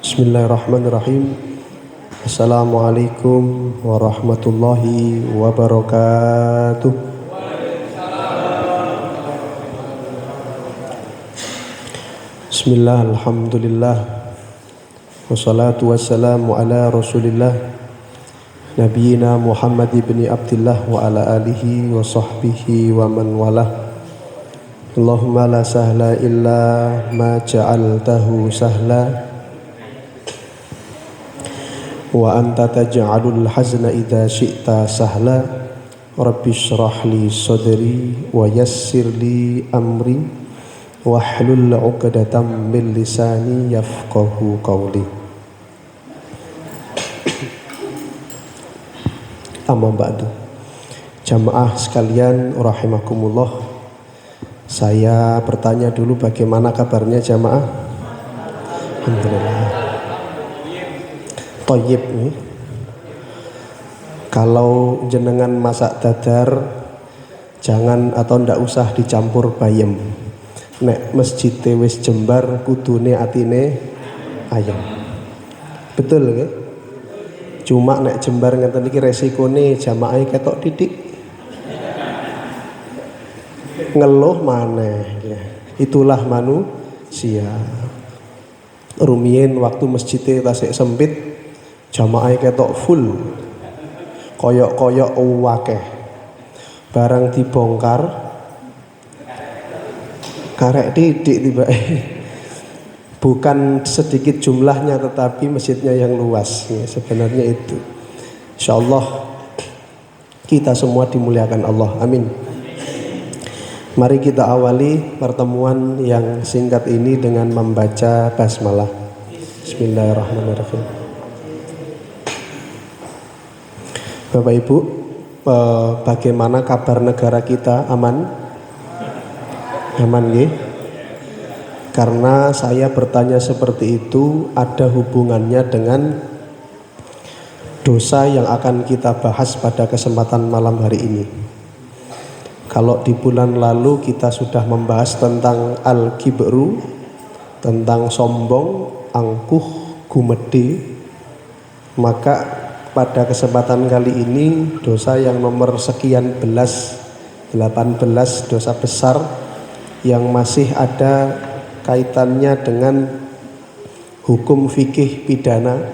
Bismillahirrahmanirrahim. Assalamualaikum warahmatullahi wabarakatuh. Bismillah, alhamdulillah, wassalatu wassalamu ala rasulillah Nabiyyina Muhammad ibn Abdillah wa ala alihi wa sahbihi wa man walah. Allahumma la sahla illa ma ja'altahu sahla wa anta taj'alul hazna idza syi'ta sahla. Rabbi shrah li sadri wa yassir li amri wahlul 'uqdatam min lisani yafqahu qawli. Amma ba'du. Jamaah sekalian rahimakumullah. Saya bertanya dulu, bagaimana kabarnya jamaah? Alhamdulillah. Toyib nih. Kalau jenengan masak dadar, jangan atau ndak usah dicampur bayem. Nek masjid wis jembar, kudune atine ayam. Betul nggih? Cuma nek jembar ngeten iki resikone jamaah ketok titik. Ngeluh maneh ya. Itulah manusia. Rumiyin waktu masjidnya tasik sempit, jamaah ketok full, koyok-koyok wakeh. Barang dibongkar karek titik tiba. Bukan sedikit jumlahnya, tetapi masjidnya yang luas ya, sebenarnya itu. Insyaallah kita semua dimuliakan Allah, amin. Mari kita awali pertemuan yang singkat ini dengan membaca basmalah. Bismillahirrahmanirrahim. Bapak Ibu, bagaimana kabar negara kita? Aman? Aman nggih? Karena saya bertanya seperti itu ada hubungannya dengan dosa yang akan kita bahas pada kesempatan malam hari ini. Kalau di bulan lalu kita sudah membahas tentang al-kibru, tentang sombong, angkuh, gumede, maka pada kesempatan kali ini dosa yang nomor sekian belas, 18 dosa besar yang masih ada kaitannya dengan hukum fikih pidana,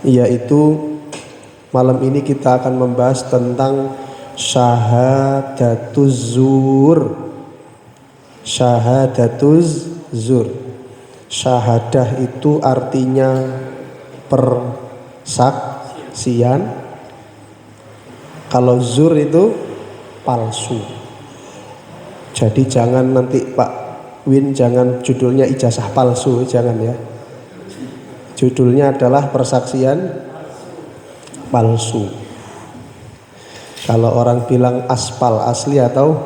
yaitu malam ini kita akan membahas tentang syahadatuz zur. Syahadatuz zur. Syahadah itu artinya persaksian. Kalau zur itu palsu. Jadi jangan nanti Pak Win, jangan judulnya ijazah palsu, jangan ya. Judulnya adalah persaksian palsu. Kalau orang bilang aspal, asli atau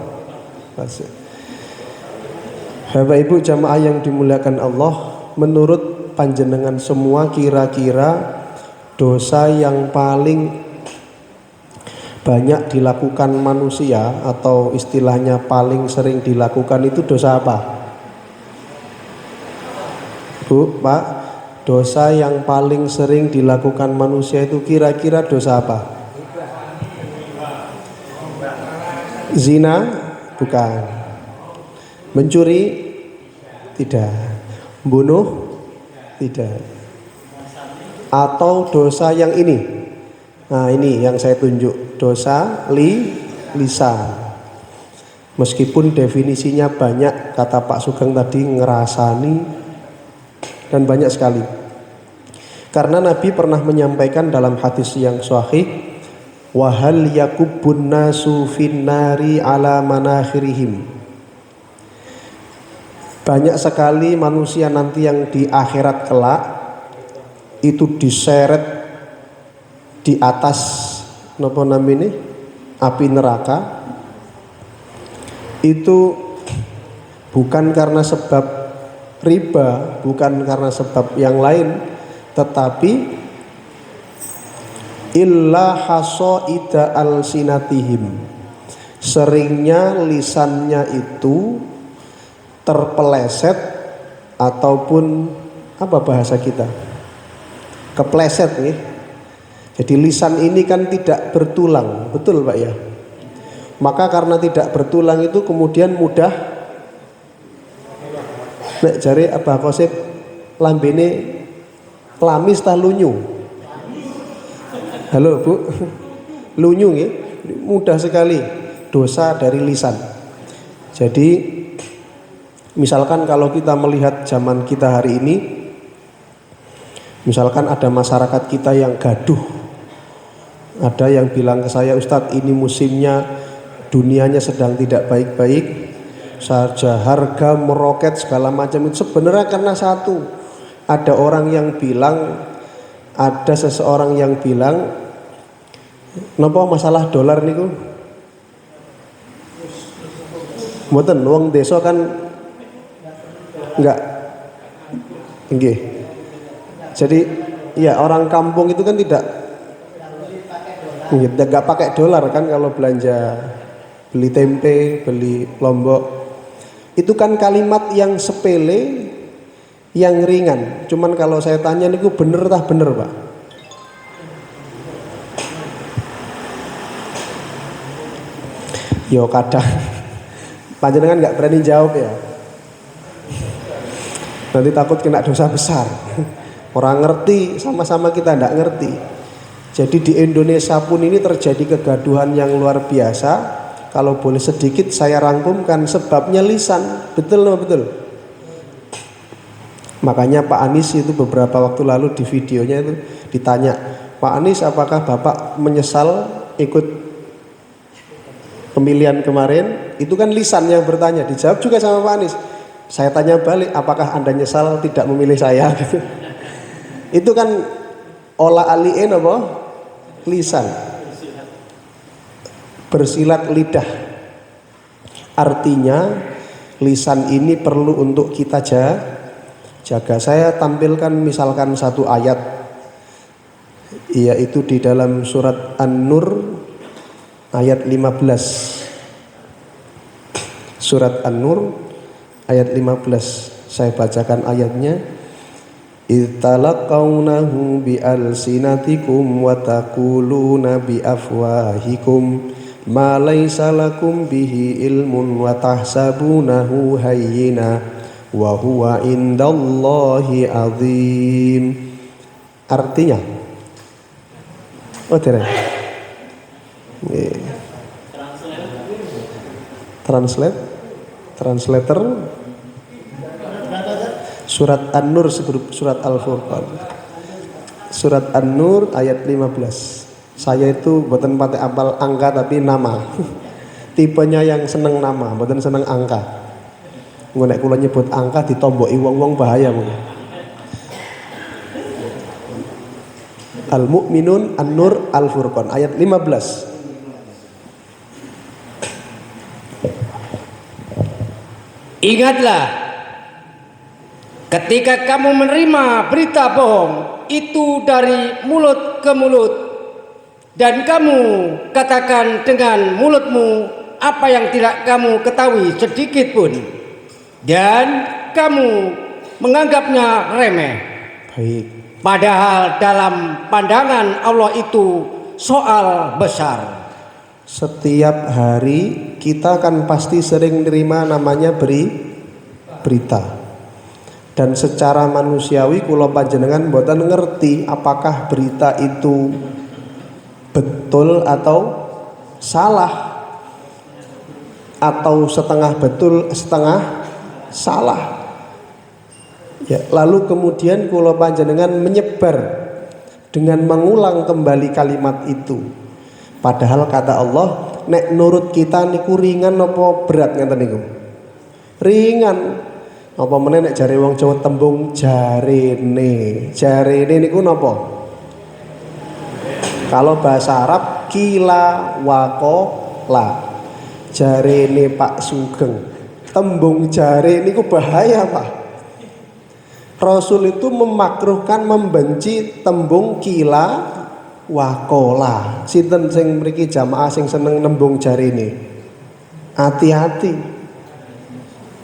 palsu. Bapak Ibu jamaah yang dimuliakan Allah, menurut panjenengan semua kira-kira dosa yang paling banyak dilakukan manusia atau istilahnya paling sering dilakukan itu dosa apa? Bu, Pak, dosa yang paling sering dilakukan manusia itu kira-kira dosa apa? Zina? Bukan. Mencuri? Tidak. Bunuh? Tidak. Atau dosa yang ini? Nah, ini yang saya tunjuk. Dosa lisan. Meskipun definisinya banyak, kata Pak Sugeng tadi, ngerasani, dan banyak sekali. Karena Nabi pernah menyampaikan dalam hadis yang sahih, wa hal yakubbun nasu finnari ala manakhirihim. Banyak sekali manusia nanti yang di akhirat kelak itu diseret di atas napa namanya api neraka. Itu bukan karena sebab riba, bukan karena sebab yang lain, tetapi illa hasoida al-sinatihim, seringnya lisannya itu terpeleset ataupun apa bahasa kita? Kepleset nih. Jadi lisan ini kan tidak bertulang, betul Pak ya? Maka karena tidak bertulang itu kemudian mudah nek jare Abah Qosip lambene lamis tah lunyu. Halo Bu. Lunyu nggih, mudah sekali dosa dari lisan. Jadi misalkan kalau kita melihat zaman kita hari ini, misalkan ada masyarakat kita yang gaduh, ada yang bilang ke saya, Ustadz ini musimnya dunianya sedang tidak baik-baik saja, harga meroket segala macam. Itu sebenarnya karena satu, ada orang yang bilang, ada seseorang yang bilang, napa masalah dolar niku mboten wong desa kan enggak nggih. Jadi ya orang kampung itu kan tidak pakai dolar kan kalau belanja, beli tempe, beli lombok. Itu kan kalimat yang sepele, yang ringan. Cuman kalau saya tanya niku bener tah bener, Pak? Yo kadang panjenengan nggak berani jawab ya. Nanti takut kena dosa besar. Orang ngerti, sama-sama kita nggak ngerti. Jadi di Indonesia pun ini terjadi kegaduhan yang luar biasa. Kalau boleh sedikit saya rangkumkan, sebabnya lisan. Betul betul. Makanya Pak Anies itu beberapa waktu lalu di videonya itu ditanya, Pak Anies apakah Bapak menyesal ikut pemilihan kemarin? Itu kan lisan yang bertanya, dijawab juga sama Pak Anies. Saya tanya balik, apakah Anda nyesal tidak memilih saya? Gitu. Itu kan olah alien apa? Lisan. Bersilat lidah. Artinya lisan ini perlu untuk kita jaga. Saya tampilkan misalkan satu ayat, yaitu di dalam surat An-Nur ayat 15. Surat An-Nur ayat 15. Saya bacakan ayatnya. Ittalaqawnahu bi alsinatikum wa taquluna bi afwahikum ma laysa lakum bihi ilmun wa tahsabunahu hayyina wa huwa indallahi azim. Artinya translator surat An-Nur, surat Al-Furqan, surat An-Nur ayat 15. Saya itu bukan pakai apal angka tapi nama. Tipenya yang seneng nama, bukan seneng angka. Nek kula nyebut angka ditomboki wong-wong bahaya mungkin. Al-Mu'minun An-Nur Al-Furqan ayat 15. Ingatlah ketika kamu menerima berita bohong itu dari mulut ke mulut, dan kamu katakan dengan mulutmu apa yang tidak kamu ketahui sedikit pun, dan kamu menganggapnya remeh. Baik. Padahal dalam pandangan Allah itu soal besar. Setiap hari kita kan pasti sering nerima namanya berita. Dan secara manusiawi kula panjenengan mboten ngerti apakah berita itu betul atau salah, atau setengah betul setengah salah. Ya, lalu kemudian kula panjenengan menyebar dengan mengulang kembali kalimat itu. Padahal kata Allah, nek nurut kita niku ringan apa berat ngeten niku? Ringan. Apa meneh nek jare wong Jawa tembung jarene. Jarene niku napa? Kalau bahasa Arab kila waqala. Jarene Pak Sugeng. Tembung jare niku bahaya, Pak. Rasul itu memakruhkan, membenci tembung kila wakola. Sinten sing mriki jamaah sing seneng nembung jarene? Hati-hati.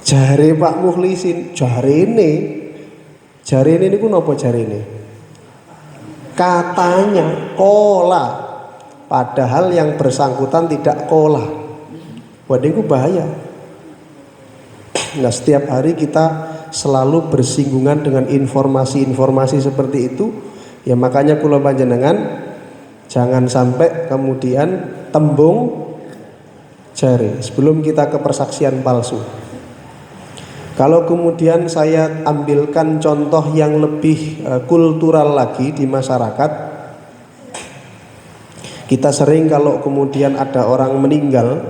Jare Pak Mukhlisin, jarene. Jarene niku napa jarene? Katanya kola, padahal yang bersangkutan tidak kola. Waduh, itu bahaya. Nah, setiap hari kita selalu bersinggungan dengan informasi-informasi seperti itu. Ya makanya kula panjenengan jangan sampai kemudian tembung jari sebelum kita ke persaksian palsu. Kalau kemudian saya ambilkan contoh yang lebih kultural lagi di masyarakat, kita sering kalau kemudian ada orang meninggal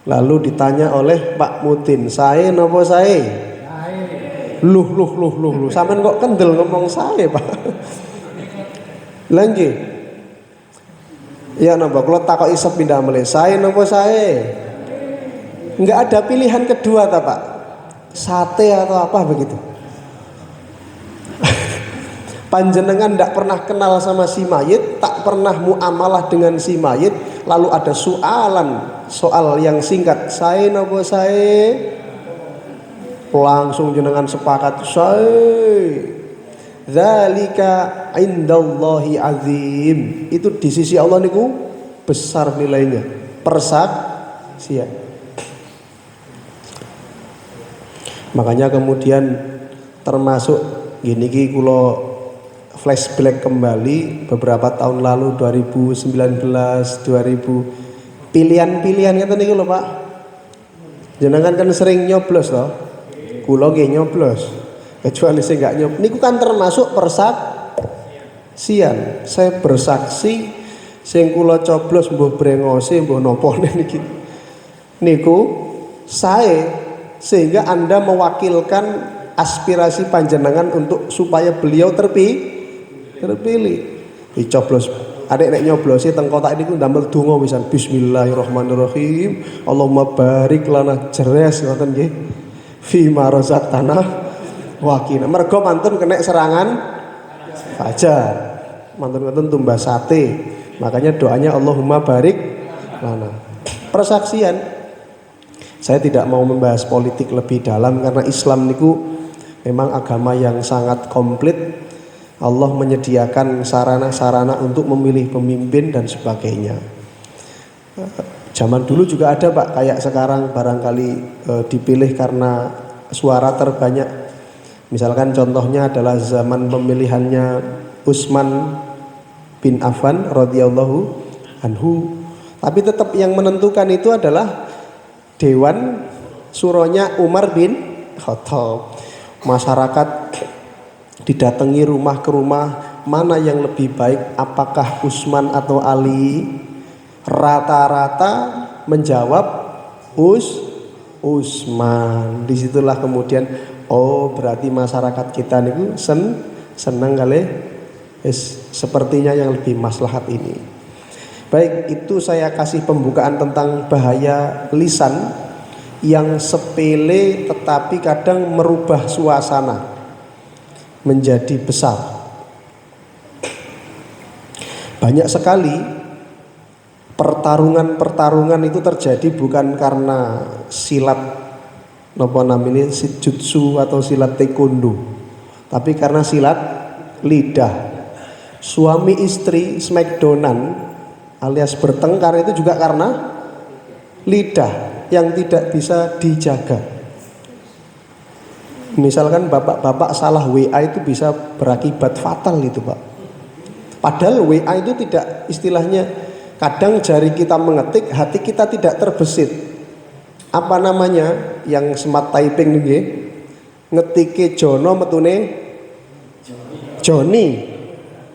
lalu ditanya oleh Pak Mutin, "Saya nopo saya?" Luh, sampean kok kendel ngomong saya, Pak? Lagi. Ya nopo kula takoki sepindah melih, "Saya nopo saya?" Enggak ada pilihan kedua ta, Pak? Sate atau apa begitu? Panjenengan tidak pernah kenal sama si mayit, tak pernah muamalah dengan si mayit, lalu ada soal yang singkat, "Saya nopo saya?" Langsung jenengan sepakat, "Saya." Dzalika indallahi azim. Itu di sisi Allah niku besar nilainya. Persaksian. Makanya kemudian termasuk gini ki kula flashback kembali beberapa tahun lalu 2019 2000 pilihan-pilihan ngeten niku lho Pak. Jenengan kan sering nyoblos toh. Kula nggih nyoblos. Kecuali saya enggak nyoblos. Niku kan termasuk persaksian. Saya bersaksi sing kula coblos mbuh brengose mbuh napa niki. Niku saya sehingga Anda mewakilkan aspirasi panjenengan untuk supaya beliau terpilih. Dicoblos. Adek nek nyoblosi teng kotak niku ndamel donga wisan bismillahirrahmanirrahim. Allahumma barik lana jeres ngoten nggih. Fi ma razaqtana waqina. Mergo mantun kena serangan fajar. Mantun ngoten tumbas sate. Makanya doanya Allahumma barik lana. Persaksian. Saya tidak mau membahas politik lebih dalam karena Islam niku memang agama yang sangat komplit. Allah menyediakan sarana-sarana untuk memilih pemimpin dan sebagainya. Zaman dulu juga ada Pak, kayak sekarang barangkali dipilih karena suara terbanyak. Misalkan contohnya adalah zaman pemilihannya Utsman bin Affan radhiyallahu anhu. Tapi tetap yang menentukan itu adalah Dewan Suronya Umar bin Khattab. Masyarakat didatangi rumah ke rumah, mana yang lebih baik, apakah Utsman atau Ali? Rata-rata menjawab Utsman. Disitulah kemudian oh berarti masyarakat kita niku senang kali sepertinya yang lebih maslahat ini. Baik, itu saya kasih pembukaan tentang bahaya lisan yang sepele tetapi kadang merubah suasana menjadi besar. Banyak sekali pertarungan itu terjadi bukan karena silat napa namanya jutsu atau silat taekwondo, tapi karena silat lidah. Suami istri smackdownan alias bertengkar itu juga karena lidah yang tidak bisa dijaga. Misalkan bapak-bapak salah WA itu bisa berakibat fatal itu Pak. Padahal WA itu tidak, istilahnya kadang jari kita mengetik, hati kita tidak terbesit. Apa namanya yang smart typing nih? Ngetike Jono metune Joni.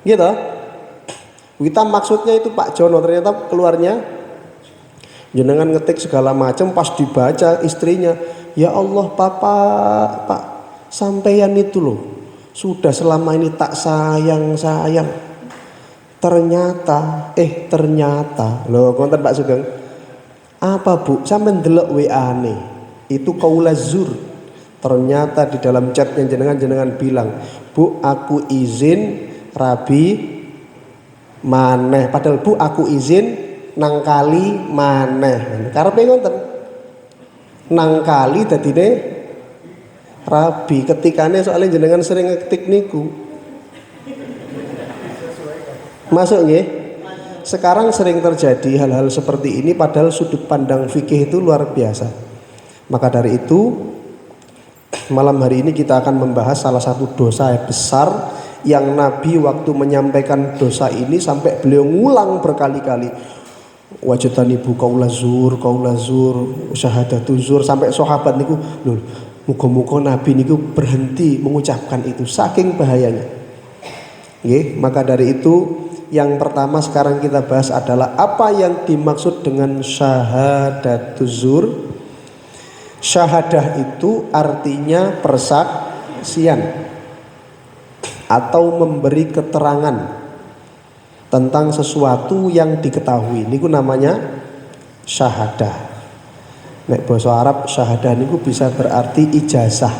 Gitu. Kita maksudnya itu Pak Jono, ternyata keluarnya jenengan ngetik segala macam, pas dibaca istrinya, ya Allah Pak sampeyan itu loh sudah selama ini tak sayang. Ternyata loh konten Pak Sugeng, apa Bu sampean ndelok WA-ne itu kaulazur. Ternyata di dalam chatnya jenengan bilang, Bu aku izin rabi maneh, padahal Bu aku izin nang kali maneh. Karepe ngoten. Nang kali dadine Rabi ketikane soalnya jenengan sering ngetik niku. Masuk nggih? Sekarang sering terjadi hal-hal seperti ini padahal sudut pandang fikih itu luar biasa. Maka dari itu malam hari ini kita akan membahas salah satu dosa besar yang Nabi waktu menyampaikan dosa ini sampai beliau ngulang berkali-kali. Wajatanibu qaula zur, syahadatu zur, sampai sahabat niku lho, muga-muga Nabi niku berhenti mengucapkan itu saking bahayanya. Nggih, maka dari itu yang pertama sekarang kita bahas adalah apa yang dimaksud dengan syahadatu zur. Syahadah itu artinya persaksian atau memberi keterangan tentang sesuatu yang diketahui. Niku namanya syahadah. Nek basa Arab syahadah niku bisa berarti ijazah.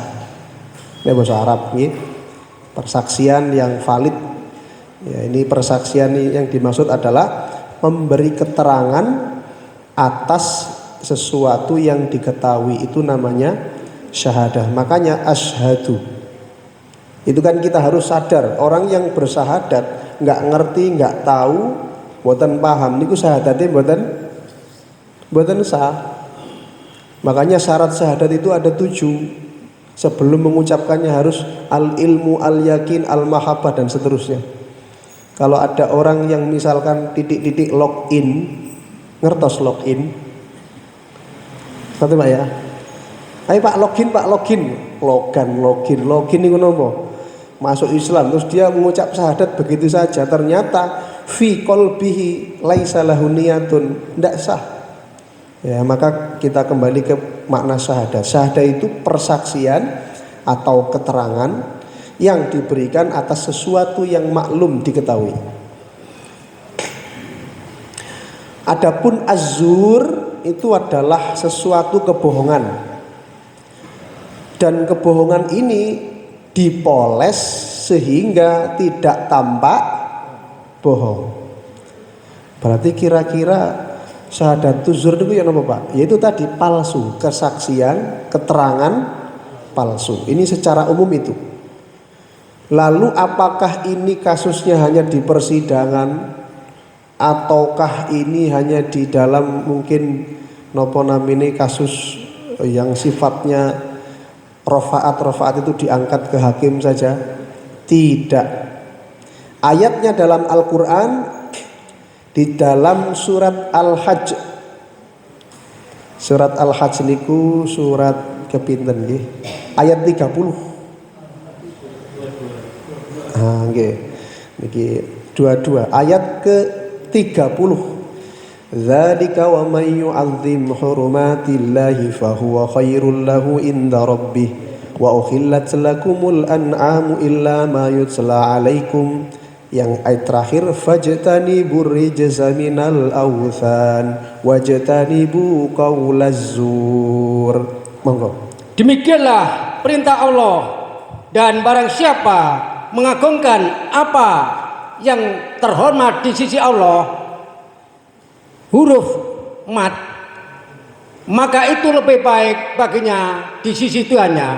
Nek basa Arab nggih, persaksian yang valid. Ya, ini persaksian yang dimaksud adalah memberi keterangan atas sesuatu yang diketahui, itu namanya syahadah. Makanya asyhadu. Itu kan kita harus sadar, orang yang bersyahadat nggak ngerti, nggak tahu, mboten paham niku syahadatnya mboten sah. Makanya syarat syahadat itu ada 7. Sebelum mengucapkannya harus al ilmu, al yakin, al mahabbah dan seterusnya. Kalau ada orang yang misalkan titik-titik login, ngertos login? Satu Pak ya. Ayo Pak login. Login niku napa? Masuk Islam terus dia mengucap syahadat begitu saja, ternyata fi qalbihi laisa lahu niyatun, ndak sah. Ya, maka kita kembali ke makna syahadat. Syahadat itu persaksian atau keterangan yang diberikan atas sesuatu yang maklum diketahui. Adapun az-zur itu adalah sesuatu kebohongan. Dan kebohongan ini dipoles sehingga tidak tampak bohong. Berarti kira-kira syahadatuz zur itu ya apa Pak? Yaitu tadi palsu, kesaksian, keterangan palsu. Ini secara umum itu. Lalu apakah ini kasusnya hanya di persidangan ataukah ini hanya di dalam mungkin nopo namine kasus yang sifatnya rofaat itu diangkat ke hakim saja? Tidak. Ayatnya dalam Al-Quran di dalam surat Al-Hajj. Surat Al-Hajj niku surat kepinten nggih? Ayat 30. Nggih. Niki 22 ayat ke-30. Dzalika wa may yu'azzim hurumatillahi fahuwa khairul lahu inda rabbih wa ukhillat lakumul an'amu illa ma yutla 'alaikum. Yang ayat terakhir fajtanibur rijza minal awthan wajtanibu qaulaz zur. Monggo. Demikianlah perintah Allah, dan barang siapa mengagungkan apa yang terhormat di sisi Allah, huruf mat, maka itu lebih baik baginya di sisi Tuhannya,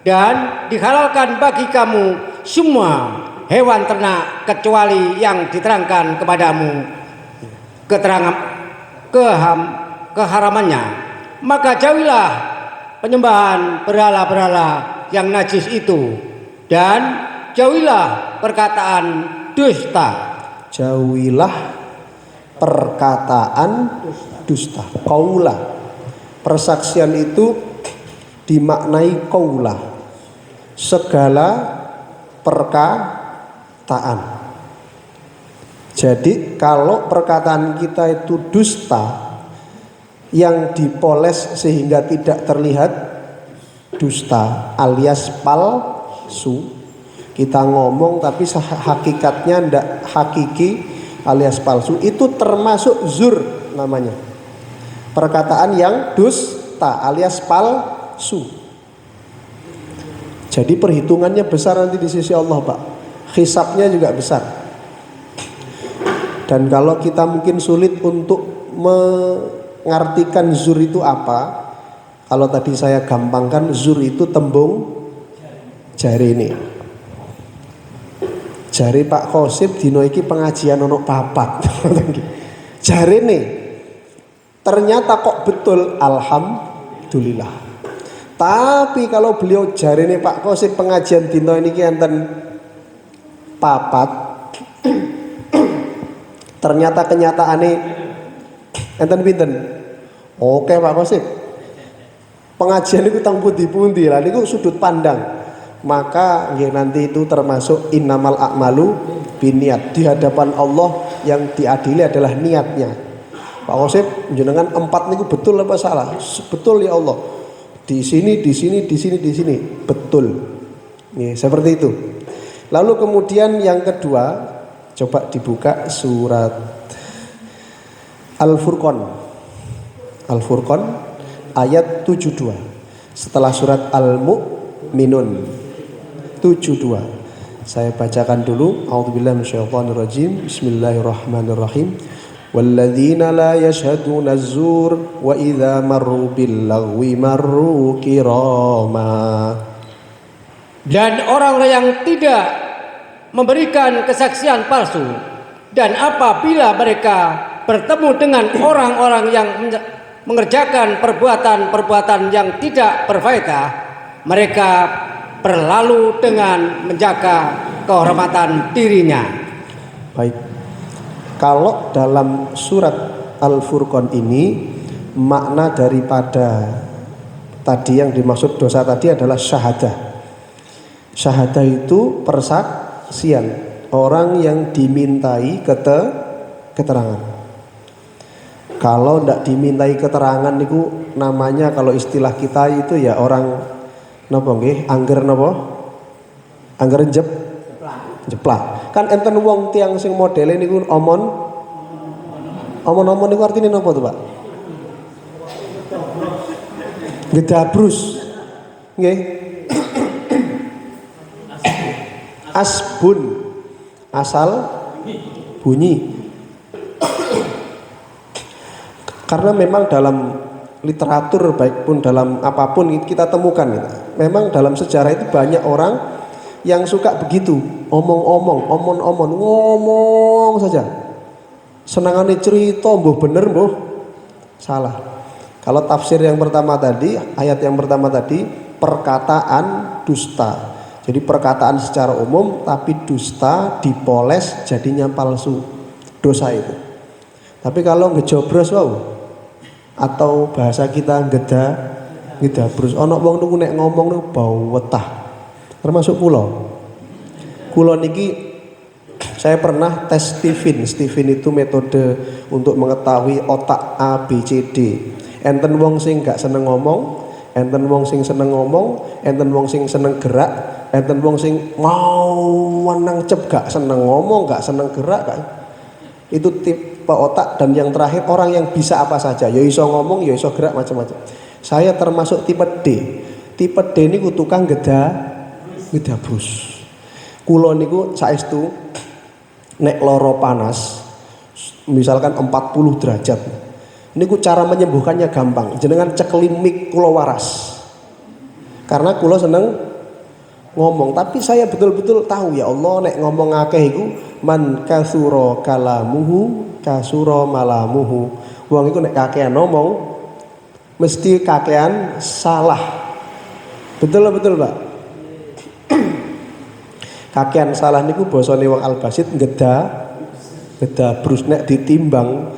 dan dihalalkan bagi kamu semua hewan ternak kecuali yang diterangkan kepadamu keharamannya. Maka jauhilah penyembahan berhala-berhala yang najis itu, dan jauhilah perkataan dusta. Jauhilah perkataan dusta. Qaula. Persaksian itu dimaknai qaula. Segala perkataan. Jadi kalau perkataan kita itu dusta yang dipoles sehingga tidak terlihat dusta alias palsu. Kita ngomong tapi hakikatnya ndak hakiki alias palsu, itu termasuk zur namanya. Perkataan yang dusta alias palsu. Jadi perhitungannya besar nanti di sisi Allah Pak. Hisabnya juga besar. Dan kalau kita mungkin sulit untuk mengartikan zur itu apa, Kalau tadi saya gampangkan, zur itu tembung jari ini. Jari Pak Khosib dino iki pengajian ono papat. Jari ini ternyata kok betul, alhamdulillah. Tapi kalau beliau jari ini Pak Khosib pengajian dino ini enten papat, ternyata kenyataannya enten pinten. Oke Pak Khosib, pengajian itu tang pundi-pundi lah, niku sudut pandang. Maka ya nanti itu termasuk innamal a'malu biniat. Di hadapan Allah yang diadili adalah niatnya. Pak Khosib, jenengan 4 niku betul apa salah? Betul ya Allah. Di sini, di sini, di sini, di sini. Betul. Ya, seperti itu. Lalu kemudian yang kedua, coba dibuka surat Al-Furqan. Al-Furqan ayat 72. Setelah surat Al-Mu'minun 72. Saya bacakan dulu. A'udzubillahi minasyaitonirrajim. Bismillahirrahmanirrahim. Walladzina la yashhaduna az-zur wa idza marru bil lagwi marru kirama. Dan orang-orang yang tidak memberikan kesaksian palsu, dan apabila mereka bertemu dengan orang-orang yang mengerjakan perbuatan-perbuatan yang tidak berfaedah, mereka berlalu dengan menjaga kehormatan dirinya. Baik. Kalau dalam surat Al-Furqan ini makna daripada tadi yang dimaksud dosa tadi adalah syahadah. Syahadah itu persaksian, orang yang dimintai keterangan. Kalau tidak dimintai keterangan itu namanya, kalau istilah kita itu ya orang napa nggih, angger napa? Angger jeplak. Kan enten wong tiang sing modele niku omon niku artine napa tuh, Pak? Gedabrus. Nggih. Asbun. Asal bunyi. Karena memang dalam literatur baik pun dalam apapun kita temukan gitu. Memang dalam sejarah itu banyak orang yang suka begitu, ngomong saja. Senangane cerita mbuh bener mbuh salah. Kalau tafsir yang pertama tadi, ayat yang pertama tadi, perkataan dusta. Jadi perkataan secara umum tapi dusta dipoles jadinya palsu. Dosa itu. Tapi kalau ngejobros atau bahasa kita ngedabrus, ana wong niku nek ngomong niku bau wetah. Termasuk kula niki saya pernah tes Stephen itu metode untuk mengetahui otak A B C D. Enten wong sing gak seneng ngomong, enten wong sing seneng ngomong, enten wong sing seneng gerak, enten wong sing mau menang cep gak seneng ngomong, gak seneng gerak kan. Itu tipe otak. Dan yang terakhir orang yang bisa apa saja, ya iso ngomong, ya iso gerak, macam-macam. Saya termasuk tipe D. Tipe D niku tukang gedabrus. Kula niku saestu nek loro panas misalkan 40 derajat. Niku cara menyembuhkannya gampang. Jenengan cekeli mik kula waras. Karena kula seneng ngomong, tapi saya betul-betul tahu ya Allah nek ngomong akeh iku man kasura kalamuhu kasura malamuhu. Wong iku nek kakean ngomong mesti kakean salah. Betul Pak? Kakean salah niku basane wong Al-Basit gedabrus. Nek ditimbang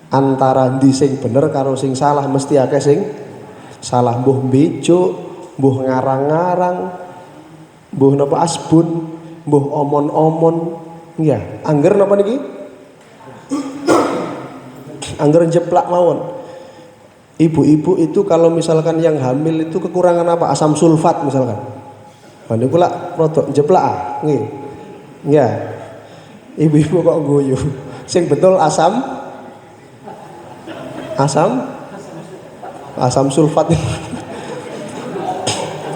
antara ndi sing bener karo sing salah mesti akeh sing salah. Mbuh bejuk, mbuh ngarang-ngarang, mbuh napa asbun, mbuh omon-omon. Ya, angger napa niki? Angger jeplak mawon. Ibu-ibu itu kalau misalkan yang hamil itu kekurangan apa? Asam sulfat misalkan. Ini pula produk jeplak, nggih. Ya. Ibu-ibu kok guyu. Sing betul asam sulfat.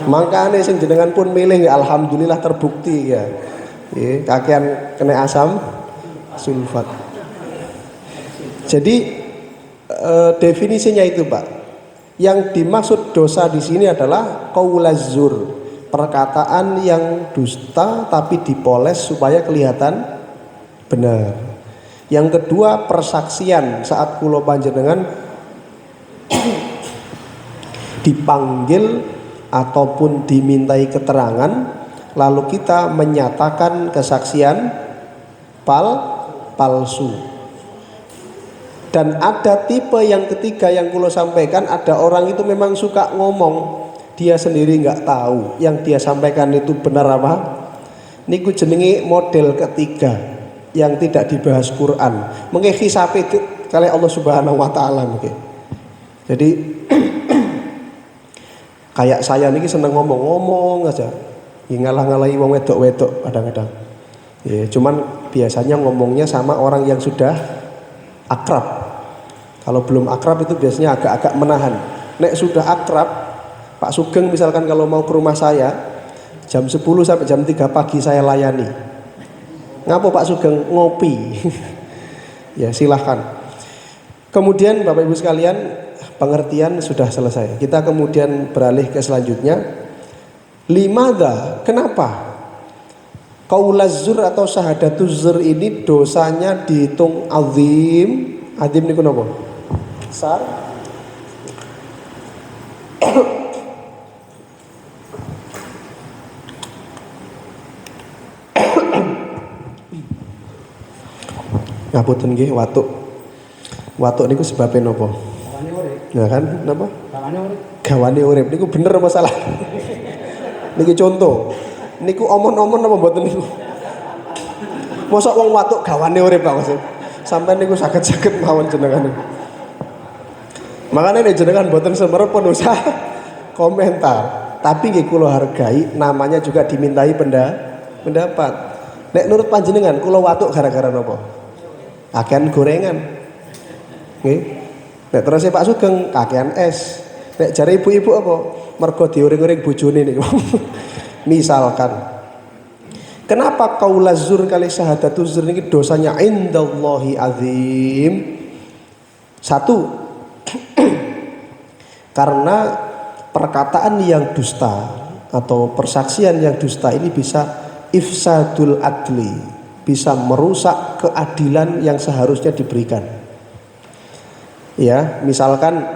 Makanya sing jenengan pun milih ya, alhamdulillah terbukti ya. Kakean kena asam sulfat. Jadi definisinya itu Pak. Yang dimaksud dosa di sini adalah qaulazur, perkataan yang dusta tapi dipoles supaya kelihatan benar. Yang kedua, persaksian saat kula panjenengan dipanggil ataupun dimintai keterangan lalu kita menyatakan kesaksian palsu. Dan ada tipe yang ketiga yang kula sampaikan, ada orang itu memang suka ngomong, dia sendiri nggak tahu yang dia sampaikan itu benar apa. Niku jenenge model ketiga yang tidak dibahas Quran. Mengke hisabe itu kali Allah Subhanahu wa taala mungkin. Jadi kayak saya niki seneng ngomong-ngomong aja. Ngalah-ngalahi wong wedok-wedok kadang-kadang. Ya, cuman biasanya ngomongnya sama orang yang sudah akrab. Kalau belum akrab itu biasanya agak-agak menahan. Nek sudah akrab, Pak Sugeng misalkan kalau mau ke rumah saya jam 10 sampai jam 3 pagi saya layani. Ngapo Pak Sugeng? Ngopi. Ya silahkan. Kemudian Bapak Ibu sekalian, pengertian sudah selesai. Kita kemudian beralih ke selanjutnya. Limadha, kenapa qaulazur atau syahadatuzur ini dosanya dihitung azim? Azim niku napa? Besar. Ngapunten nggih, watuk. Watuk niku sebabe napa? Gawane urip. Nah kan napa? Gawane urip. Gawane urip niku bener apa salah? Niki contoh. Niku omon-omon apa mboten niku? Mosok wong watuk gawane urip Pak Mas. Sampai niku saged-saged mawon jenengan. Makanya nek jenengan mboten semerep pun usah komentar. Tapi nggih kula hargai, namanya juga dimintai pendapat. Nek nurut panjenengan kula watuk gara-gara napa? Kakean gorengan. Nggih. Nek terus Pak Sugeng kakean es. Nek jare ibu-ibu apa? Mergo diuring-uring bojone niku. Misalkan kenapa qaulazur kali syahadatuzur ini dosanya indallahi azim? Satu, karena perkataan yang dusta atau persaksian yang dusta ini bisa ifsadul adli, bisa merusak keadilan yang seharusnya diberikan. Ya, misalkan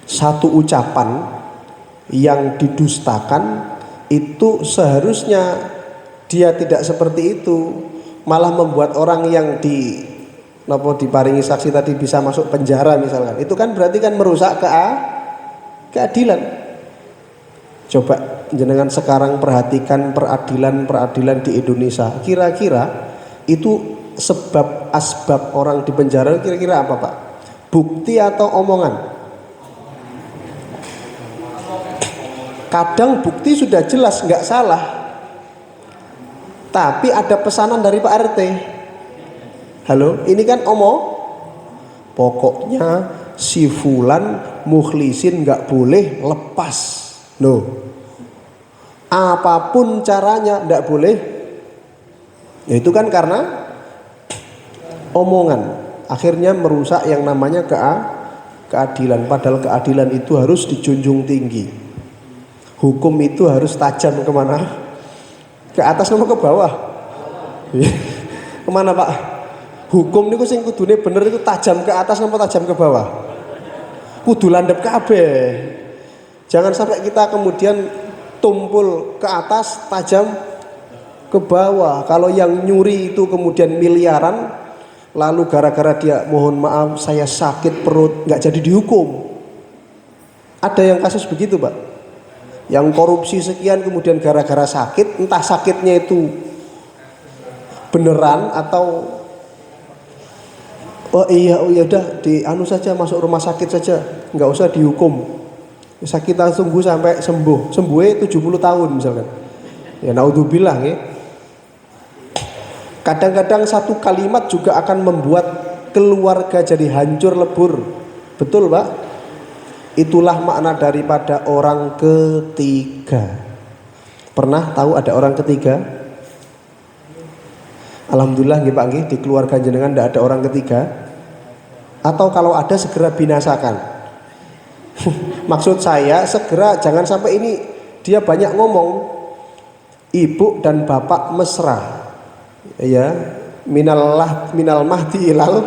satu ucapan yang didustakan itu seharusnya dia tidak seperti itu, malah membuat orang yang diparingi saksi tadi bisa masuk penjara misalkan. Itu kan berarti kan merusak keadilan. Coba jenengan sekarang perhatikan peradilan di Indonesia. Kira-kira itu sebab asbab orang di penjara kira-kira apa Pak? Bukti atau omongan? Kadang bukti sudah jelas nggak salah, tapi ada pesanan dari Pak RT. Halo, ini kan pokoknya si fulan mukhlisin nggak boleh lepas. Loh, apapun caranya nggak boleh. Ya, itu kan karena omongan. Akhirnya merusak yang namanya keadilan. Padahal keadilan itu harus dijunjung tinggi. Hukum itu harus tajam kemana? Ke atas sama ke bawah? Kemana Pak? Hukum niku sing kudune bener itu tajam ke atas sama tajam ke bawah? Kudu landep kabeh. Jangan sampai kita kemudian tumpul ke atas tajam ke bawah. Kalau yang nyuri itu kemudian miliaran, lalu gara-gara dia mohon maaf saya sakit perut nggak jadi dihukum. Ada yang kasus begitu Pak? Yang korupsi sekian kemudian gara-gara sakit, entah sakitnya itu beneran atau oh iya udah anu saja, masuk rumah sakit saja, nggak usah dihukum. Kita tunggu sampai sembuhnya 70 tahun misalkan. Ya naudzubillah ya. Kadang-kadang satu kalimat juga akan membuat keluarga jadi hancur lebur. Betul Pak? Itulah makna daripada orang ketiga. Pernah tahu ada orang ketiga? Alhamdulillah nggih Pak nggih, di keluarga jenengan tidak ada orang ketiga. Atau kalau ada segera binasakan. Maksud saya segera, jangan sampai ini dia banyak ngomong ibu dan bapak mesra, ya, minal mahdi ilal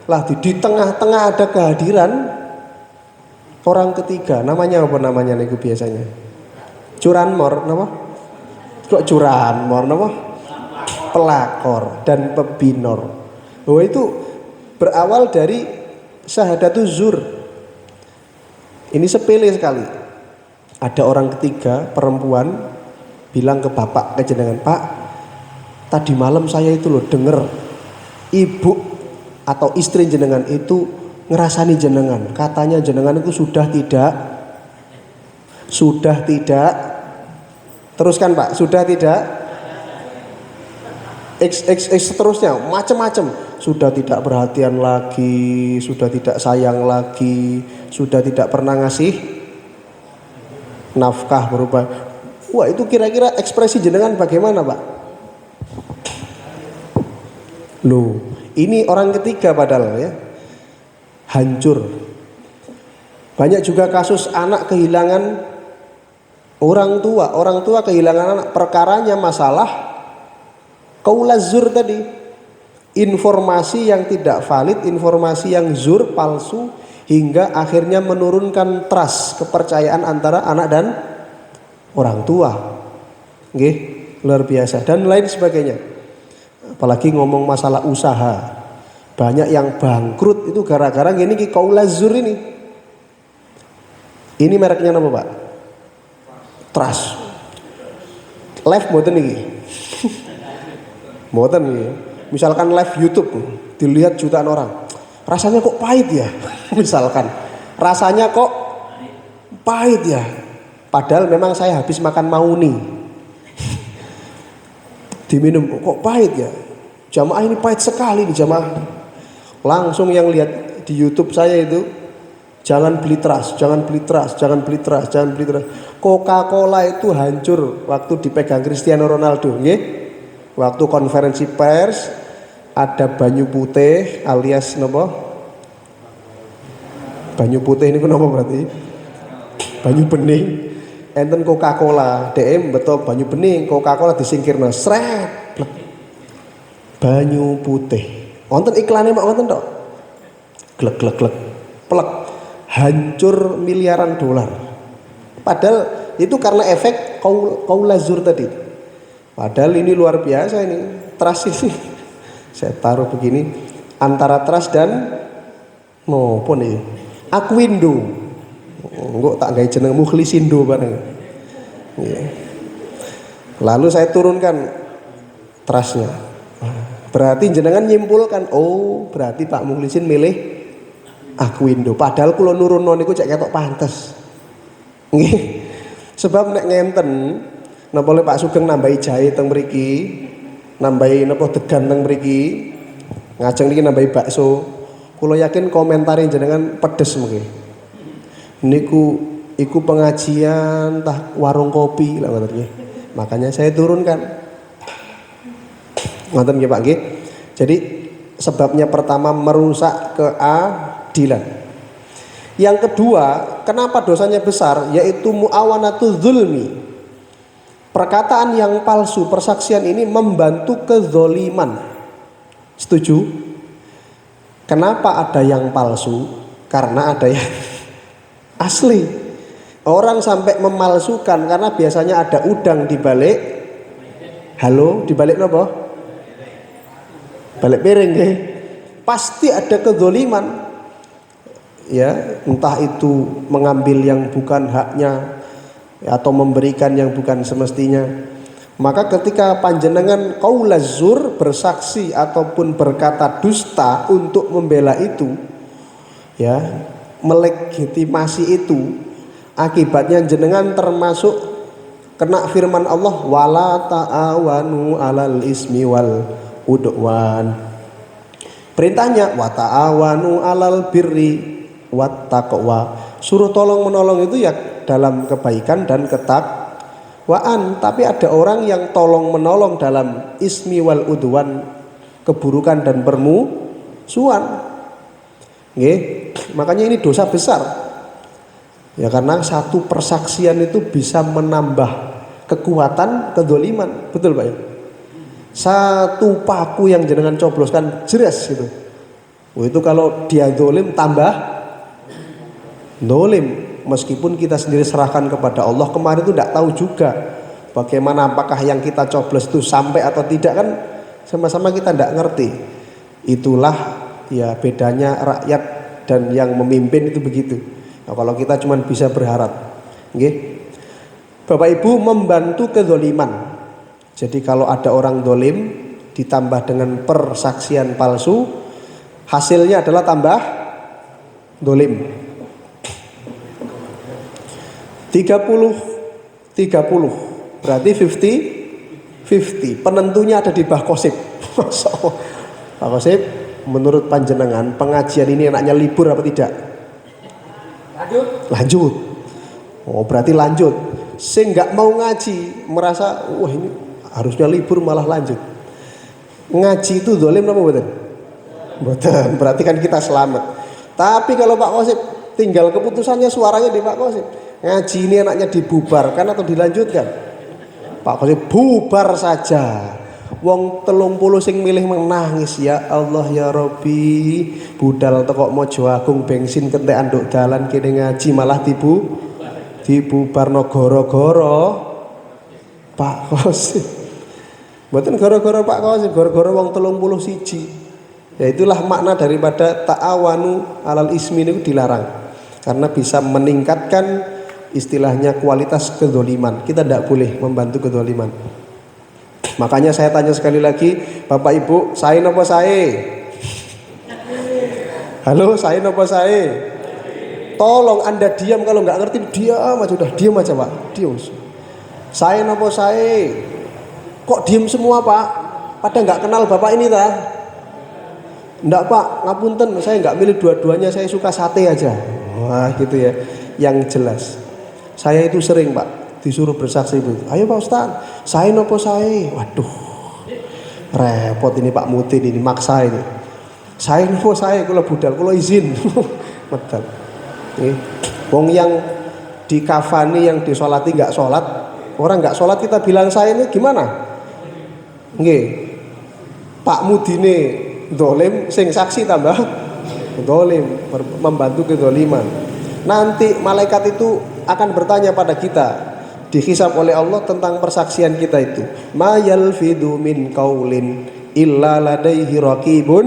lahdi, di tengah-tengah ada kehadiran orang ketiga. Namanya apa namanya niku biasanya? Curanmor, napa? Kok curanmor, napa? Pelakor dan pebinor. Oh, itu berawal dari syahadatuz zur. Ini sepele sekali. Ada orang ketiga perempuan bilang ke bapak, ke jenengan, Pak, tadi malam saya itu loh denger ibu atau istri jenengan itu ngerasani jenengan, katanya jenengan itu sudah tidak, teruskan Pak, sudah tidak, seterusnya macam-macam, sudah tidak perhatian lagi, sudah tidak sayang lagi, sudah tidak pernah ngasih nafkah berupa. Wah, itu kira-kira ekspresi jenengan bagaimana Pak? Loh, ini orang ketiga padahal ya, hancur. Banyak juga kasus anak kehilangan orang tua kehilangan anak, perkaranya masalah qaulaz zur tadi, informasi yang tidak valid, informasi yang zur, palsu, hingga akhirnya menurunkan trust, kepercayaan antara anak dan orang tua. Nggih, luar biasa, dan lain sebagainya. Apalagi ngomong masalah usaha, banyak yang bangkrut itu gara-gara gini qaulaz zur ini. Ini mereknya apa Pak? Trust. Live mboten iki. Mboten iki. Misalkan live YouTube dilihat jutaan orang, rasanya kok pahit ya. Misalkan rasanya kok pahit ya, padahal memang saya habis makan mauni, diminum kok pahit ya, jamaah ini pahit sekali di jamaah. Langsung yang lihat di YouTube saya itu, jangan beli trust, jangan beli trust, jangan beli trust, jangan beli trust. Coca-Cola itu hancur waktu dipegang Cristiano Ronaldo, nggih. Waktu konferensi pers ada banyu putih alias napa? Banyu putih ini kenapa berarti? Banyu bening. Enten Coca-Cola, DM betul banyu bening, Coca-Cola disingkirno, sret. Banyu putih. Wonten iklane mak wonten tok. Glek glek glek. Plek. Hancur miliaran dolar. Padahal itu karena efek qaulaz zur tadi. Padahal ini luar biasa ini, trust ini. Saya taruh begini, antara trust dan nopo nih, Aquindo. Enggak tak gawe jeneng Mukhlisindo bareng. Lalu saya turunkan trustnya. Berarti jenengan nyimpulkan, oh berarti Pak Mukhlisin milih Aquindo. Padahal kula nurunno niku cek ketok pantes. Nggih. Sebab nek ngenten napa oleh Pak Sugeng nambahi jahe teng mriki, nambahi napa degan teng mriki, ngajeng niki nambahi bakso. Kula yakin komentare jenengan pedes mungkin. Niku iku pengajian tah warung kopi lah ngoten nggih. Makanya saya turunkan. Ngoten nggih Pak nggih. Jadi sebabnya pertama merusak keadilan. Yang kedua, kenapa dosanya besar? Yaitu muawanatu zulmi. Perkataan yang palsu, persaksian ini membantu kezoliman. Setuju? Kenapa ada yang palsu? Karena ada yang asli. Orang sampai memalsukan karena biasanya ada udang di balik. Halo, di balik apa? Balik piring deh. Pasti ada kezoliman. Ya, entah itu mengambil yang bukan haknya atau memberikan yang bukan semestinya. Maka ketika panjenengan qaulaz zur, bersaksi ataupun berkata dusta untuk membela itu, ya, melegitimasi itu, akibatnya jenengan termasuk kena firman Allah, wala ta'awanu 'alal ismi wal udwan. Perintahnya wa ta'awanu 'alal birri wat taqwa. Suruh tolong menolong itu ya dalam kebaikan dan ketakwaan. Tapi ada orang yang tolong menolong dalam ismi wal udwan, keburukan dan permusuhan. Nggih, makanya ini dosa besar. Ya karena satu persaksian itu bisa menambah kekuatan kedoliman, betul Pak ya? Satu paku yang jenengan cobloskan jelas gitu. Itu kalau dia dolim tambah dolim. Meskipun kita sendiri serahkan kepada Allah, kemarin itu tidak tahu juga bagaimana, apakah yang kita coblos itu sampai atau tidak, kan sama-sama kita tidak ngerti. Itulah ya bedanya rakyat dan yang memimpin itu begitu. Nah, kalau kita cuma bisa berharap, okay? Bapak Ibu, membantu kezoliman. Jadi kalau ada orang dolim ditambah dengan persaksian palsu, hasilnya adalah tambah dolim. 30 berarti 50 penentunya ada di Mbah Qosip. Pak Qosip, menurut panjenengan pengajian ini enaknya libur apa tidak? Lanjut. Oh berarti lanjut. Sing nggak mau ngaji merasa wah ini harusnya libur malah lanjut. Ngaji itu dolim apa betul? Betul. Berarti kan kita selamat. Tapi kalau Pak Qosip tinggal keputusannya, suaranya di Pak Qosip. Ngaji ini enaknya dibubarkan atau dilanjutkan? Pak Qosip bubar saja. Wong 30 sing milih menangis, ya Allah ya Robbi, budal teko Mojo Agung bensin kentekan nduk dalan kene ngaji malah dibubarno goro-goro Pak Qosip. Mboten goro-goro Pak Qosip, goro-goro wong 31. Ya itulah makna daripada ta'awanu alal ismi itu dilarang. Karena bisa meningkatkan istilahnya kualitas kedzoliman. Kita tidak boleh membantu kedzoliman. Makanya saya tanya sekali lagi, Bapak Ibu, saya nopo saya? Halo, saya nopo saya? Tolong Anda diam, kalau nggak ngerti diam aja, udah diam aja Pak, diam. Saya nopo saya? Kok diam semua Pak? Pada nggak kenal Bapak ini ta? Nggak Pak, ngapunten, saya nggak milih dua-duanya, saya suka sate aja. Wah gitu ya, yang jelas. Saya itu sering Pak disuruh bersaksi itu. Ayo Pak Ustaz, saya nopo saya. Waduh, repot ini Pak Mutin ini maksa ini. Saya nopo saya, kalau budal, kalau izin. Medal. Wong yang dikafani, yang disolati nggak sholat, orang nggak sholat kita bilang saya ini gimana? Nggih, Pak Mudine dolim, sing saksi tambah dolim, membantu kedoliman. Nanti malaikat itu akan bertanya pada kita, dihisab oleh Allah tentang persaksian kita itu. Ma yalfidu min qaulin illa ladaihi raqibun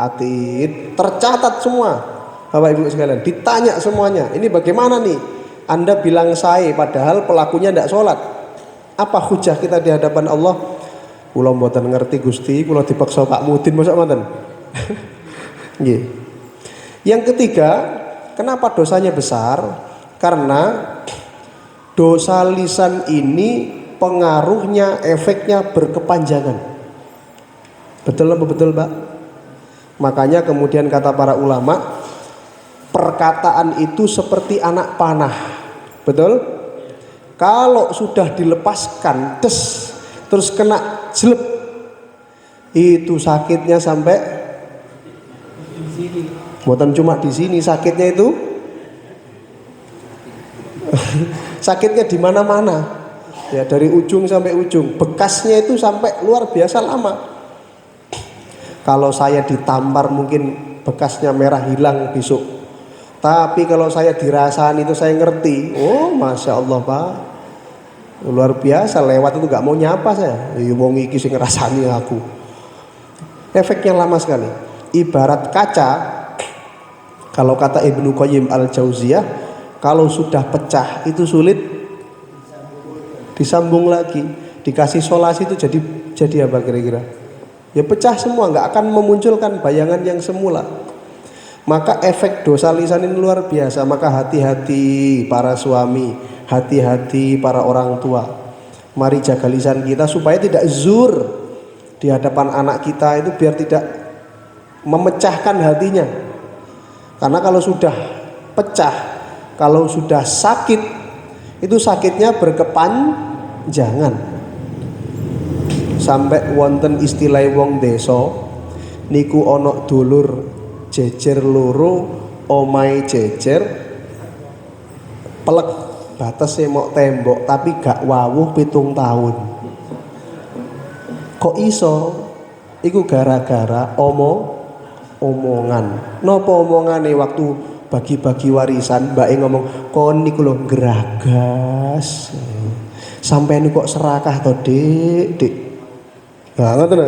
atid. Tercatat semua Bapak Ibu sekalian, ditanya semuanya. Ini bagaimana nih? Anda bilang saya padahal pelakunya tidak sholat. Apa hujah kita di hadapan Allah? Kula mboten ngerti Gusti, kula dipaksa Pak Mudin mosok mboten. Nggih. Yang ketiga, kenapa dosanya besar? Karena dosa lisan ini pengaruhnya, efeknya berkepanjangan. Betul apa betul Pak? Makanya kemudian kata para ulama, perkataan itu seperti anak panah. Betul? Kalau sudah dilepaskan, terus kena jelek, itu sakitnya sampai bukan cuma di sini, sakitnya itu sakitnya di mana-mana. Ya, dari ujung sampai ujung. Bekasnya itu sampai luar biasa lama. Kalau saya ditampar mungkin bekasnya merah hilang besok. Tapi kalau saya dirasakan itu saya ngerti. Oh, Masya Allah Pak, luar biasa. Lewat itu gak mau nyapa saya. Wong iki sing ngrasani aku. Efeknya lama sekali. Ibarat kaca. Kalau kata Ibnu Qayyim Al-Jauziyah, kalau sudah pecah itu sulit disambung lagi. Dikasih solasi itu jadi apa kira-kira? Ya pecah semua, nggak akan memunculkan bayangan yang semula. Maka efek dosa lisan ini luar biasa. Maka hati-hati para suami, hati-hati para orang tua. Mari jaga lisan kita supaya tidak zur di hadapan anak kita, itu biar tidak memecahkan hatinya. Karena kalau sudah pecah, kalau sudah sakit, itu sakitnya berkepanjangan. Sampai wonten istilah wong desa niku ana dulur jejer loro, omahe jejer, pelek batasnya mau tembok tapi gak wawuh 7 tahun. Kok iso? Iku gara-gara omongan. Nopo omongane waktu bagi-bagi warisan mbake ngomong kon niku lho geragas. Sampeyan kok serakah to, Dik? Nah, ngoten lho.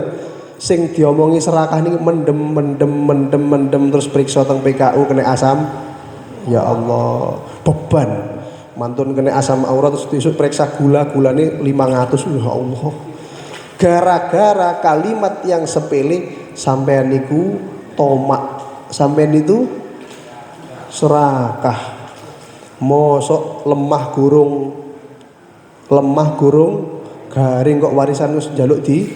Sing diomongi serakah niku mendem terus periksa teng PKU kena asam. Ya Allah, beban. Mantun kena asam aurat terus besok periksa gulane 500. Ya Allah. Gara-gara kalimat yang sepele sampean niku tomak, sampean itu serakah. Mosok lemah gurung garing kok warisan wis njaluk di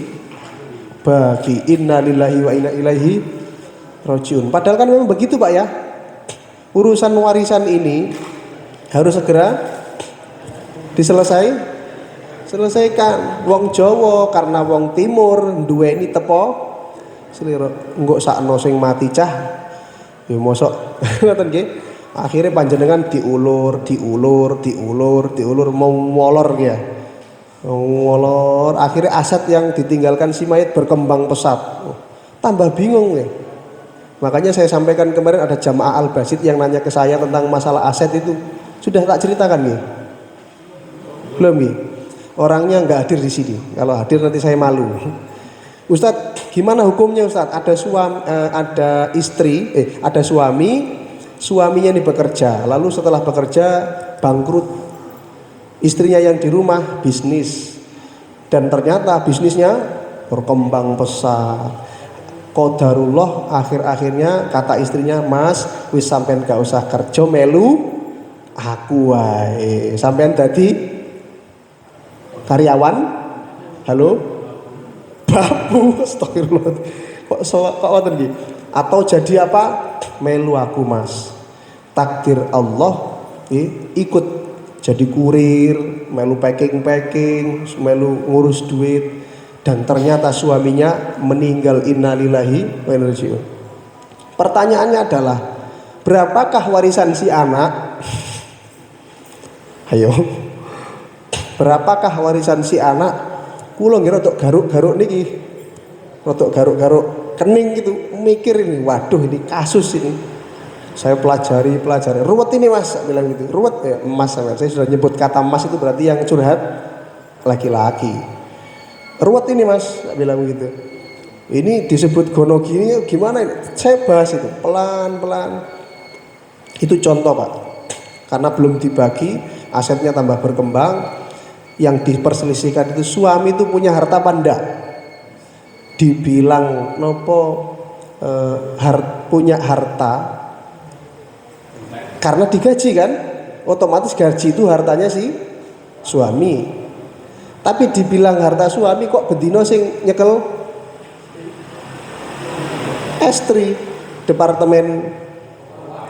bagi. Innalillahi wa inna ilaihi rajiun. Padahal kan memang begitu Pak ya. Urusan warisan ini harus segera diselesaikan. Wong Jawa karena wong Timur duweni tepo selira engko sakno sing mati cah ya mosok ngoten nggih. Akhirnya panjenengan diulur mau molor ya. Molor akhirnya aset yang ditinggalkan si mayit berkembang pesat. Tambah bingung ya. Makanya saya sampaikan kemarin ada jamaah Al-Basit yang nanya ke saya tentang masalah aset itu. Sudah tak ceritakan nih? Belum nih? Orangnya nggak hadir di sini. Kalau hadir nanti saya malu. Ustadz, gimana hukumnya Ustadz? Ada suami, suaminya ini bekerja. Lalu setelah bekerja bangkrut. Istrinya yang di rumah bisnis. Dan ternyata bisnisnya berkembang pesat. Qadarullah akhir-akhirnya kata istrinya, Mas wis sampean gak usah kerja melu aku wae. Sampean dadi karyawan. Halo babu. Astagfirullah. Kok ngoten iki? Atau jadi apa? Melu aku Mas. Takdir Allah ikut jadi kurir, melu packing, melu ngurus duit. Dan ternyata suaminya meninggal. Innalillahi wa inna ilaihi raji'un. Pertanyaannya adalah berapakah warisan si anak? Ayo. Berapakah warisan si anak? Kula ngira rodok garuk-garuk niki. Rodok garuk-garuk kening gitu. Mikir ini, waduh ini kasus ini. Saya pelajari. Ruwet ini Mas, bilang gitu. Ruwet ya, Mas. Saya sudah nyebut kata Mas itu berarti yang curhat laki-laki. Ruwet ini Mas, bilang begitu. Ini disebut gono gini gimana ini? Saya bahas itu pelan-pelan. Itu contoh Pak. Karena belum dibagi, asetnya tambah berkembang. Yang diperselisihkan itu suami itu punya harta apa enggak? Dibilang nopo punya harta karena digaji kan? Otomatis gaji itu hartanya si suami. Tapi dibilang harta suami kok bedino sing nyekel estri departemen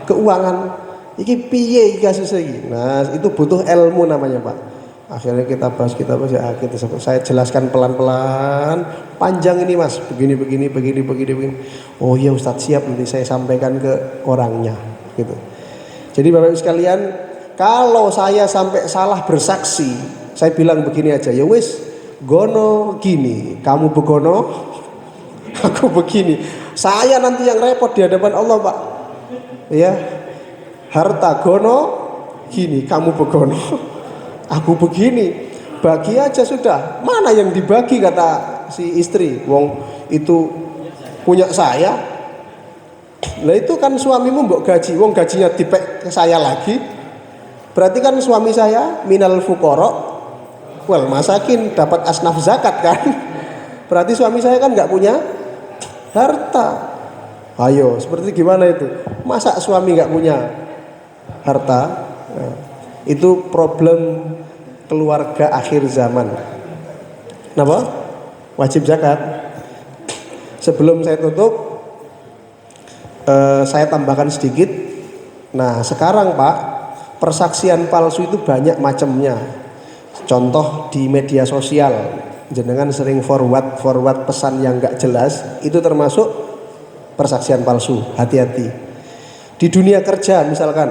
keuangan. Iki piye kasus iki? Nah, itu butuh ilmu namanya, Pak. Akhirnya kita bahas ya saya jelaskan pelan-pelan. Panjang ini Mas, begini. Oh iya Ustadz, siap, nanti saya sampaikan ke orangnya gitu. Jadi Bapak Ibu sekalian, kalau saya sampai salah bersaksi, saya bilang begini aja, ya wis, gono gini, kamu begono, aku begini. Saya nanti yang repot di hadapan Allah Pak. Ya, harta gono gini, kamu begono, aku begini. Bagi aja sudah. Mana yang dibagi kata si istri? Wong itu punya saya. Lah itu kan suamimu mbok gaji, wong gajinya dipek ke saya lagi. Berarti kan suami saya minal fuqara wal masakin, dapat asnaf zakat kan. Berarti suami saya kan nggak punya harta. Ayo, seperti gimana itu? Masa suami nggak punya harta? Nah, itu problem keluarga akhir zaman. Kenapa? Wajib zakat. Sebelum saya tutup, saya tambahkan sedikit. Nah, sekarang Pak, persaksian palsu itu banyak macamnya. Contoh di media sosial, jenengan sering forward pesan yang nggak jelas, itu termasuk persaksian palsu. Hati-hati. Di dunia kerja misalkan,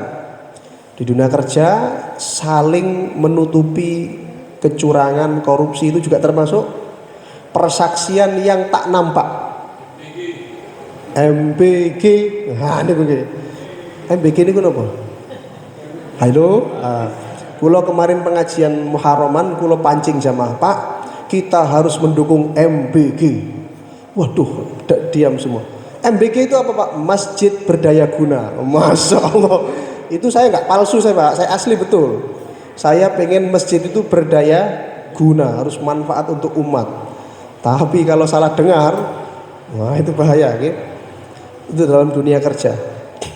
Di dunia kerja saling menutupi kecurangan, korupsi itu juga termasuk persaksian yang tak nampak. MBG, nah ini begini. MBG ini kenapa? Halo, kulo kemarin pengajian Muharraman, kulo pancing jamaah, Pak, kita harus mendukung MBG. Waduh, diam semua. MBG itu apa Pak? Masjid Berdaya Guna. Masya Allah. Itu saya nggak palsu saya Pak, saya asli betul. Saya pengen masjid itu berdaya guna, harus manfaat untuk umat. Tapi kalau salah dengar, wah itu bahaya gitu. Itu dalam dunia kerja.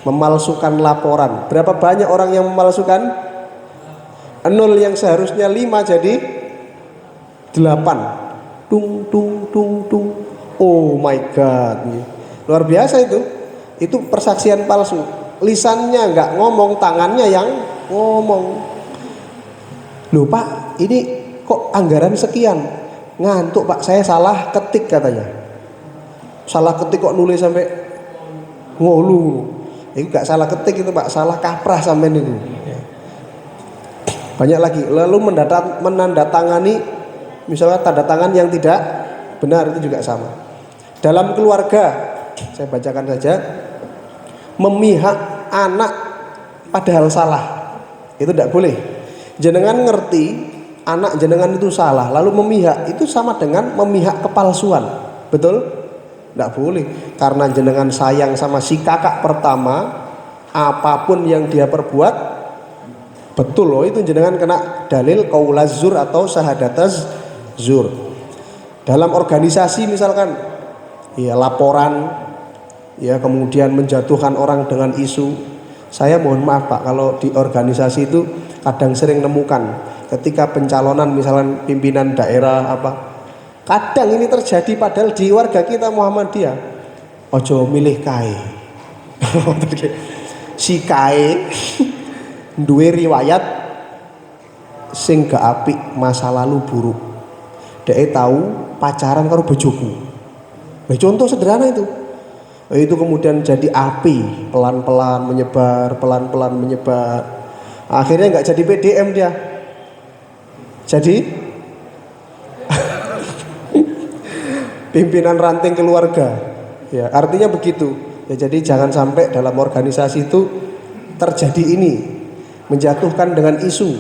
Memalsukan laporan. Berapa banyak orang yang memalsukan? 0 yang seharusnya 5 jadi 8. Tung tung tung tung. Oh my god. Luar biasa itu. Itu persaksian palsu. Lisannya nggak ngomong, tangannya yang ngomong. Loh Pak, ini kok anggaran sekian? Ngantuk Pak, saya salah ketik katanya. Salah ketik kok nulis sampai ngolu. Itu nggak salah ketik itu Pak, salah kaprah sampai itu. Banyak lagi. Lalu menandatangani, misalnya tanda tangan yang tidak benar, itu juga sama. Dalam keluarga, saya bacakan saja. Memihak anak padahal salah, itu tidak boleh. Jenengan ngerti anak jenengan itu salah, lalu memihak, itu sama dengan memihak kepalsuan, betul? Tidak boleh, karena jenengan sayang sama si kakak pertama, apapun yang dia perbuat betul loh, itu jenengan kena dalil qaulaz zur atau syahadataz zur. Dalam organisasi misalkan, ya laporan, ya kemudian menjatuhkan orang dengan isu. Saya mohon maaf Pak, kalau di organisasi itu kadang sering nemukan ketika pencalonan misalnya pimpinan daerah apa, kadang ini terjadi padahal di warga kita Muhammadiyah. Ojo milih kae. Si kae duwe riwayat sing gak apik, masa lalu buruk. Dek tahu pacaran karo bojoku. Nah, contoh sederhana itu kemudian jadi api, pelan-pelan menyebar, pelan-pelan menyebar. Akhirnya nggak jadi PDM dia, jadi pimpinan ranting keluarga. Ya, artinya begitu. Ya, jadi jangan sampai dalam organisasi itu terjadi ini, menjatuhkan dengan isu.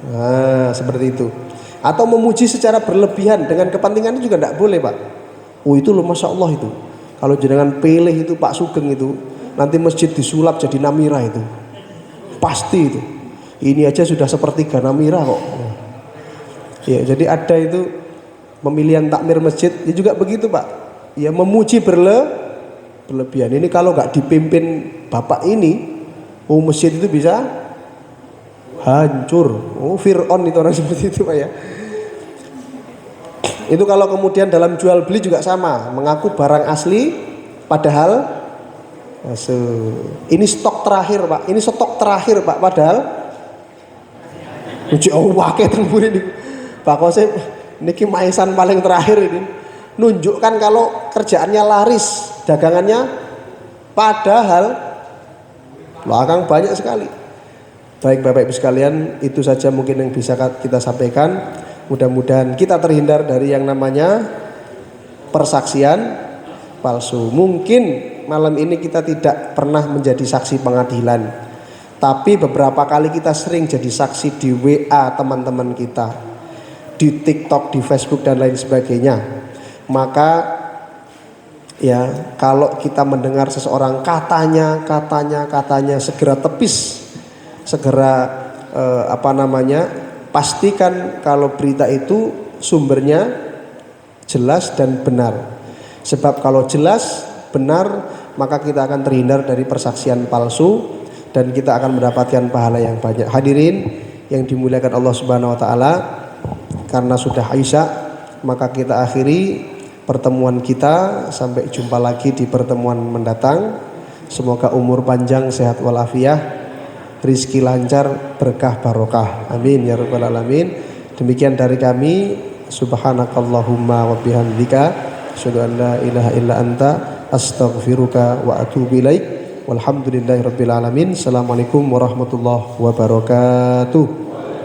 Nah, seperti itu. Atau memuji secara berlebihan dengan kepentingan itu juga tidak boleh Pak. Oh itu loh Masya Allah itu. Kalau jenengan pilih itu Pak Sugeng itu, nanti masjid disulap jadi Namira itu. Pasti itu. Ini aja sudah sepertiga Namira kok. Ya, jadi ada itu pemilihan takmir masjid, ya juga begitu Pak. Ya memuji berlebihan. Ini kalau nggak dipimpin Bapak ini, oh masjid itu bisa hancur. Oh Fir'aun itu orang seperti itu Pak ya. Itu kalau kemudian dalam jual beli juga sama, mengaku barang asli padahal ini stok terakhir Pak, ini stok terakhir Pak, padahal uji wake temburi ini Pak Kosep niki maisan paling terakhir ini, nunjukkan kalau kerjaannya laris, dagangannya, padahal belakang banyak sekali. Baik Bapak Ibu sekalian, itu saja mungkin yang bisa kita sampaikan. Mudah-mudahan kita terhindar dari yang namanya persaksian palsu. Mungkin malam ini kita tidak pernah menjadi saksi pengadilan, tapi beberapa kali kita sering jadi saksi di WA teman-teman kita, di TikTok, di Facebook dan lain sebagainya. Maka ya kalau kita mendengar seseorang katanya segera tepis, segera pastikan kalau berita itu sumbernya jelas dan benar. Sebab kalau jelas, benar, maka kita akan terhindar dari persaksian palsu dan kita akan mendapatkan pahala yang banyak. Hadirin yang dimuliakan Allah Subhanahu wa taala, karena sudah Isya, maka kita akhiri pertemuan kita. Sampai jumpa lagi di pertemuan mendatang. Semoga umur panjang, sehat walafiat, rizki lancar, berkah barokah, amin ya rabbal alamin. Demikian dari kami. Subhanakallahumma wa bihamdika asyhadu an la ilaha illa anta astaghfiruka wa atubu ilaik. Walhamdulillahirabbil alamin. Assalamualaikum warahmatullahi wabarakatuh.